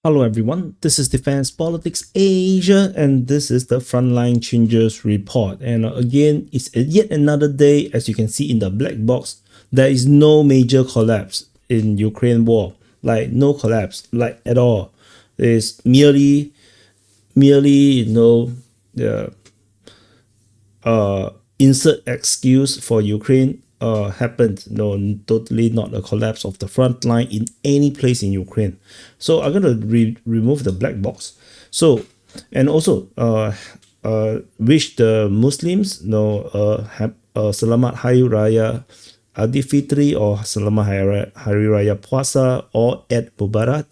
Hello everyone, this is Defense Politics Asia and this is the Frontline Changes report. And again, it's yet another day. As you can see in the black box, there is no major collapse in Ukraine war, like no collapse, like at all. It's merely the insert excuse for Ukraine happened. No, totally not a collapse of the front line in any place in Ukraine. So I'm gonna remove the black box. So and also wish the Muslims Selamat Hari Raya Fitri or Selamat Hari Raya Puasa or Eid Mubarak.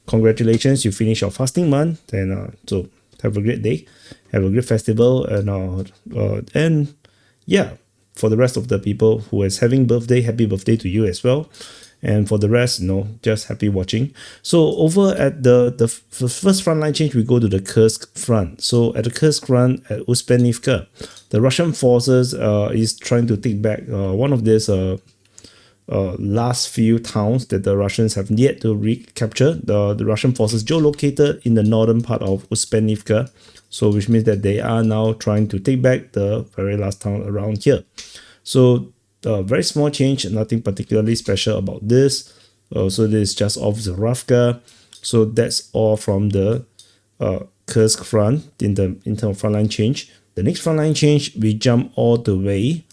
Congratulations, you finish your fasting month, and so have a great day, have a great festival, and yeah, for the rest of the people who is having birthday, happy birthday to you as well. And for the rest, just happy watching. So over at the first frontline change, we go to the Kursk front. So at the Kursk front at Uspennivka, the Russian forces is trying to take back one of these last few towns that the Russians have yet to recapture. The Russian forces geolocated in the northern part of Uspennivka, so which means that they are now trying to take back the very last town around here. So very small change, nothing particularly special about this. So this is just off Zaravka. So that's all from the Kursk front in terms of frontline change. The next frontline change, we jump all the way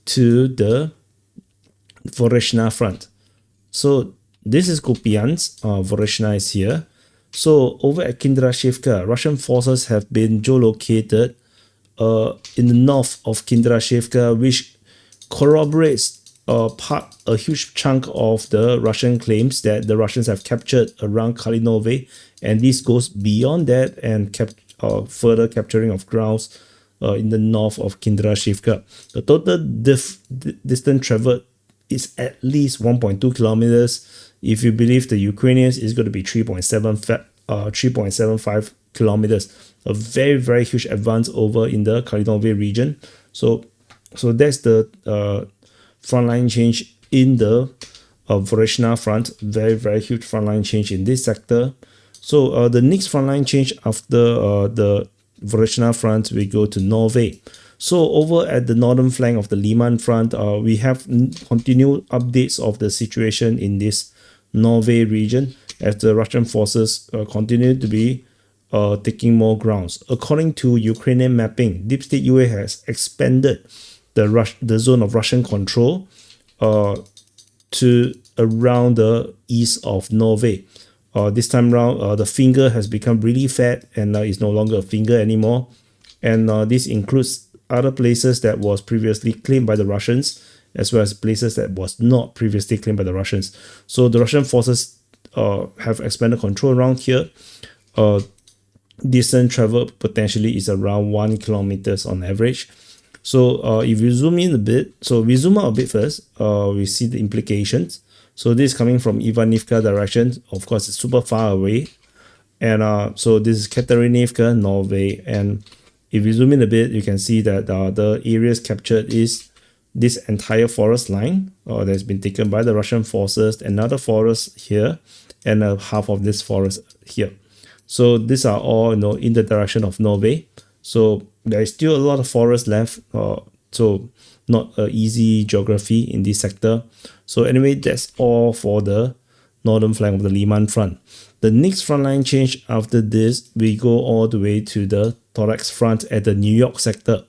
to the Voreshna front. So this is Kupiansk, Voreshna is here. So over at Kindrashevka, Russian forces have been geolocated in the north of Kindrashevka, which corroborates a huge chunk of the Russian claims that the Russians have captured around Kalinove, and this goes beyond that and further capturing of grounds in the north of Kindrashevka. The total distance traveled is at least 1.2 kilometers. If you believe the Ukrainians, it's going to be 3.75 kilometers. A very, very huge advance over in the Kalinove region. So that's the frontline change in the Voreshna front. Very, very huge frontline change in this sector. So the next frontline change after the Voreshna front, we go to Norway. So over at the northern flank of the Lyman front, we have continued updates of the situation in this Norway region as the Russian forces continue to be taking more grounds. According to Ukrainian mapping, Deep State UA has expanded the zone of Russian control to around the east of Norway. This time around, the finger has become really fat and is no longer a finger anymore. And this includes other places that was previously claimed by the Russians, as well as places that was not previously claimed by the Russians. So the Russian forces have expanded control around here. Distance travel potentially is around 1 kilometers on average. So if you zoom in a bit, so we zoom out a bit first, we see the implications. So this is coming from Ivanivka direction. Of course, it's super far away. And so this is Katerinivka, Norway. And if you zoom in a bit, you can see that the areas captured is this entire forest line that's been taken by the Russian forces, another forest here, and half of this forest here. So these are all in the direction of Norway. So there is still a lot of forest left. So not an easy geography in this sector. So anyway, that's all for the northern flank of the Lyman front. The next frontline change after this, we go all the way to the Toretsk front at the New York sector.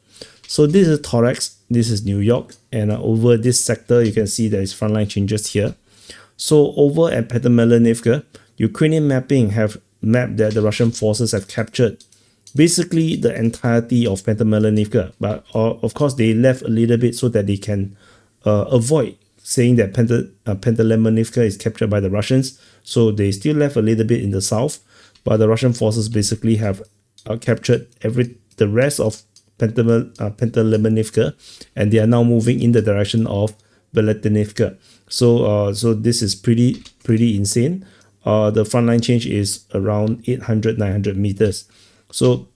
So this is Toretsk, this is New York, and over this sector, you can see there is frontline changes here. So over at Petromelanivka, Ukrainian mapping have mapped that the Russian forces have captured basically the entirety of Petromelanivka, but of course they left a little bit so that they can avoid saying that Petromelanivka is captured by the Russians. So they still left a little bit in the south, but the Russian forces basically have captured the rest of Petromelanivka, and they are now moving in the direction of Velyka. So this is pretty insane. The frontline change is around 800-900 meters. So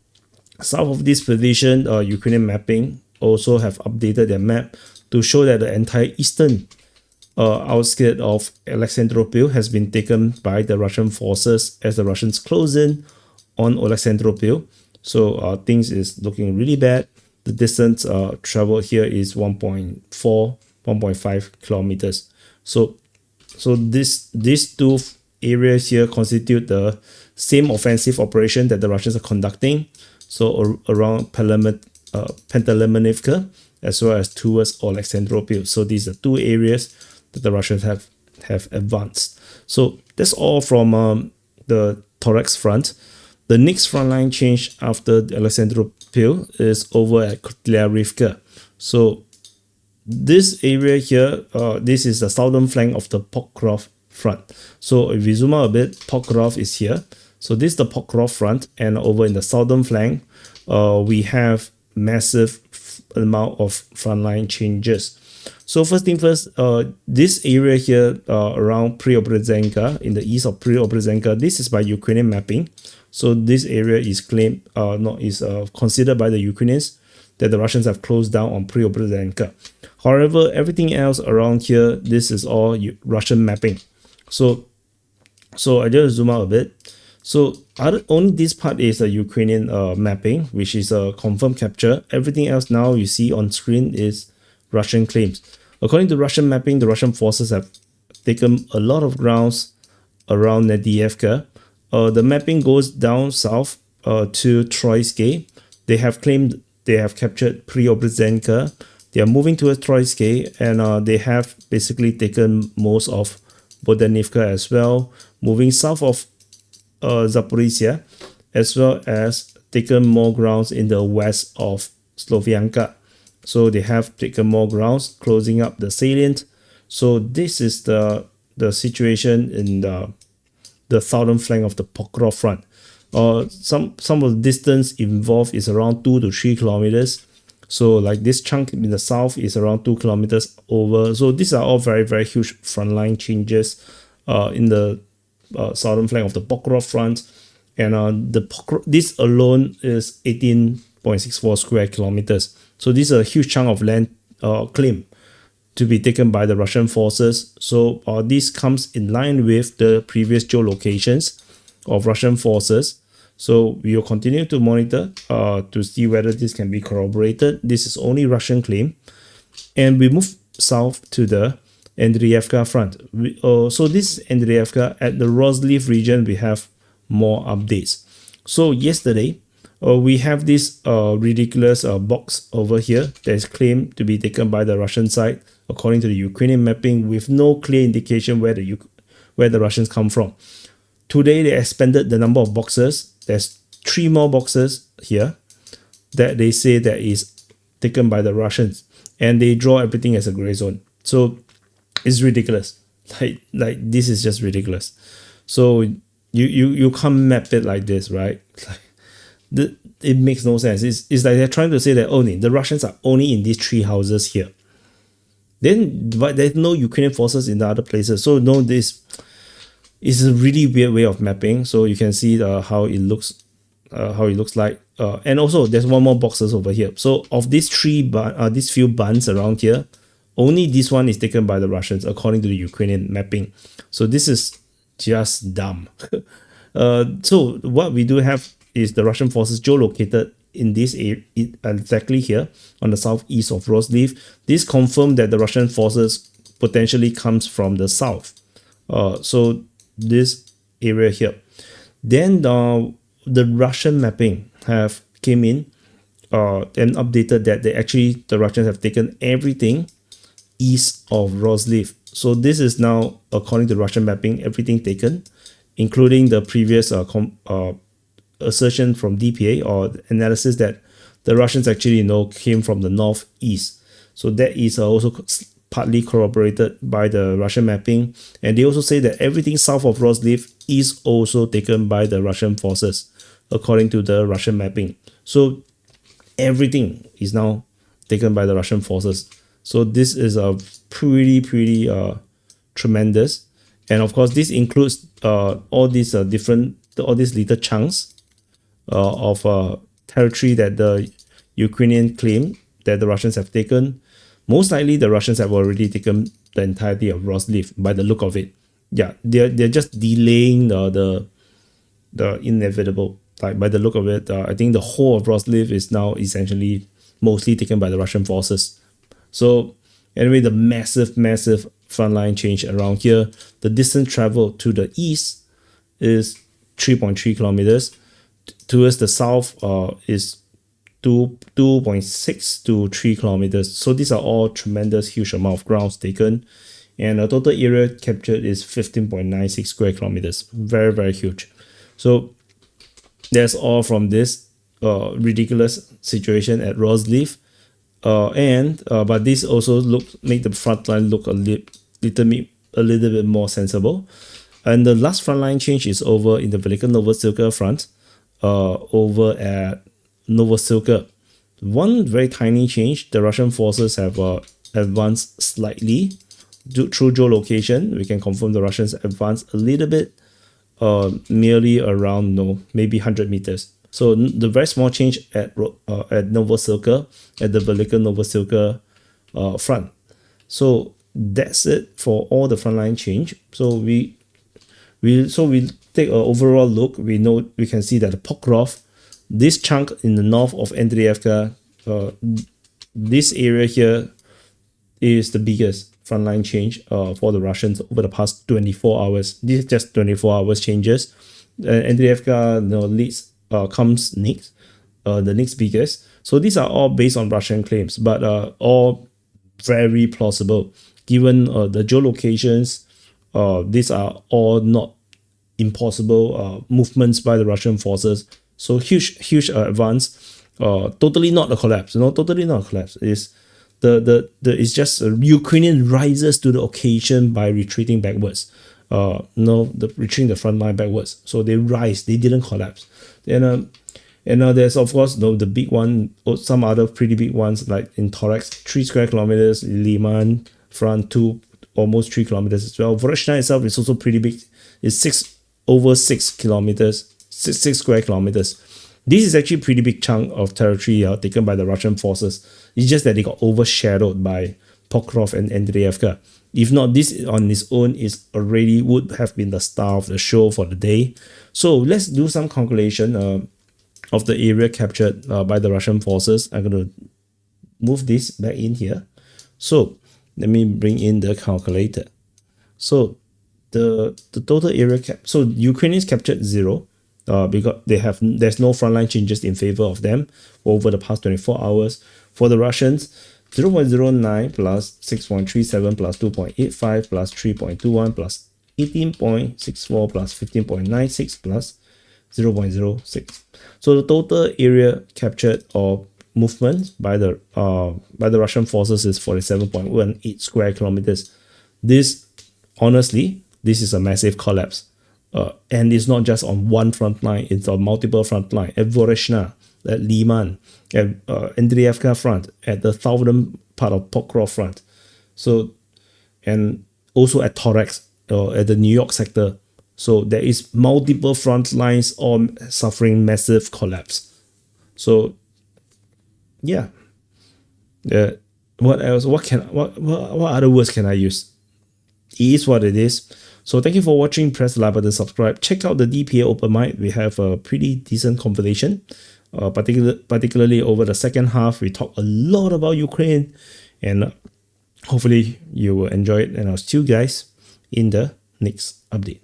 south of this position, Ukrainian mapping also have updated their map to show that the entire eastern outskirts of Alexandropol has been taken by the Russian forces as the Russians close in on Alexandropol. So things is looking really bad. The distance traveled here is 1.4, 1.5 kilometers. So these two areas here constitute the same offensive operation that the Russians are conducting. So around Pantelemonivka as well as towards Alexandropol. So these are two areas that the Russians have advanced. So that's all from the Toretsk front. The next front line change after Alexandropol is over at Andriivka. So this area here, this is the southern flank of the Pokrovsk front. So if we zoom out a bit, Pokrovsk is here. So this is the Pokrovsk front, and over in the southern flank, we have massive amount of frontline changes. So first thing first, this area here around Preobrazhenka, in the east of Preobrazhenka, this is by Ukrainian mapping. So this area is claimed, considered by the Ukrainians that the Russians have closed down on Preobrazhenka. However, everything else around here, this is all Russian mapping. So I just zoom out a bit. So only this part is a Ukrainian mapping, which is a confirmed capture. Everything else now you see on screen is Russian claims. According to Russian mapping, the Russian forces have taken a lot of grounds around Andriivka. The mapping goes down south to Toretsk. They have claimed they have captured Preobrazhenka. They are moving towards Toretsk, and they have basically taken most of Bodanivka as well, moving south of Zaporizhia, as well as taken more grounds in the west of Slovianka. So they have taken more grounds, closing up the salient. So this is the situation in the southern flank of the Pokrovsk front. Some of the distance involved is around 2 to 3 kilometers. So like this chunk in the south is around 2 kilometers over. So these are all very, very huge frontline changes in the southern flank of the Pokrovsk front. And this alone is 18.64 square kilometers. So this is a huge chunk of land claim to be taken by the Russian forces. So this comes in line with the previous geolocations of Russian forces. So we will continue to monitor to see whether this can be corroborated. This is only Russian claim. And we move south to the Andriivka front. So this is Andriivka. At the Roslev region, we have more updates. So yesterday, we have this ridiculous box over here that is claimed to be taken by the Russian side, according to the Ukrainian mapping, with no clear indication where the Russians come from. Today, they expanded the number of boxes. There's 3 more boxes here that they say that is taken by the Russians, and they draw everything as a gray zone. So it's ridiculous. Like this is just ridiculous. So you can't map it like this, right? It makes no sense. It's like they're trying to say that only the Russians are only in these 3 houses here. But there's no Ukrainian forces in the other places. So no, this is a really weird way of mapping. So you can see how it looks like. And also there's one more boxes over here. So of these these few buns around here, only this one is taken by the Russians according to the Ukrainian mapping. So this is just dumb. So what we do have is the Russian forces geolocated in this area, exactly here on the southeast of Roslev. This confirmed that the Russian forces potentially comes from the south. So this area here. Then the Russian mapping have came in and updated that the Russians have taken everything east of Roslev. So this is now, according to Russian mapping, everything taken, including the previous assertion from DPA or analysis that the Russians actually came from the northeast. So that is also partly corroborated by the Russian mapping. And they also say that everything south of Roslev is also taken by the Russian forces, according to the Russian mapping. So everything is now taken by the Russian forces. So this is a pretty tremendous. And of course, this includes all these little chunks of territory that the Ukrainian claim that the Russians have taken. Most likely, the Russians have already taken the entirety of Roslev by the look of it. Yeah, they're just delaying the inevitable. Like by the look of it, I think the whole of Roslev is now essentially mostly taken by the Russian forces. So anyway, the massive frontline change around here. The distance traveled to the east is 3.3 kilometers. Towards the south is 2.6 to 3 kilometers. So these are all tremendous, huge amount of grounds taken. And the total area captured is 15.96 square kilometers. Very, very huge. So that's all from this ridiculous situation at Roslev. But this also make the front line look a little bit more sensible. And the last frontline change is over in the Velyka Novosilka front, over at Novosilka. One very tiny change, the Russian forces have advanced slightly through geolocation. We can confirm the Russians advanced a little bit, merely around maybe 100 meters. So the very small change at Novosilka, at the Velyka Novosilka front. So that's it for all the frontline change. So we take an overall look. We can see that the Pokrovsk, this chunk in the north of Andriivka, this area here is the biggest frontline change for the Russians over the past 24 hours. This is just 24 hours changes. Andriivka comes next, the next biggest. So these are all based on Russian claims, but all very plausible given the geolocations. These are all not impossible movements by the Russian forces. So huge advance. Totally not a collapse. Totally not a collapse. It's just Ukrainian rises to the occasion by retreating backwards. Retreating the front line backwards. So they rise. They didn't collapse. And there's of course the big one, or some other pretty big ones like in Toretsk, 3 square kilometers. Lyman front 2, almost 3 kilometers as well. Vesele itself is also pretty big. It's over 6 kilometers, 6 square kilometers. This is actually a pretty big chunk of territory taken by the Russian forces. It's just that they got overshadowed by Pokrovsk and Andriivka. If not, this on its own would have been the star of the show for the day. So let's do some calculation of the area captured by the Russian forces. I'm going to move this back in here. So let me bring in the calculator. So the total area so Ukrainians captured 0 because there's no frontline changes in favor of them over the past 24 hours. For the Russians, 0.09 plus 6.37 plus 2.85 plus 3.21 plus 18.64 plus 15.96 plus 0.06. So the total area captured or movement by the Russian forces is 47.18 square kilometers. Honestly, this is a massive collapse. And it's not just on one front line, it's on multiple front line. At Vesele, at Lyman, at Andriivka front, at the southern part of Pokrovsk front. So, and also at Toretsk, at the New York sector. So there is multiple front lines all suffering massive collapse. So yeah. What else? What other words can I use? It is what it is. So thank you for watching. Press the like button, subscribe. Check out the DPA Open Mic. We have a pretty decent conversation. Particularly over the second half, we talk a lot about Ukraine, and hopefully you will enjoy it. And I'll see you guys in the next update.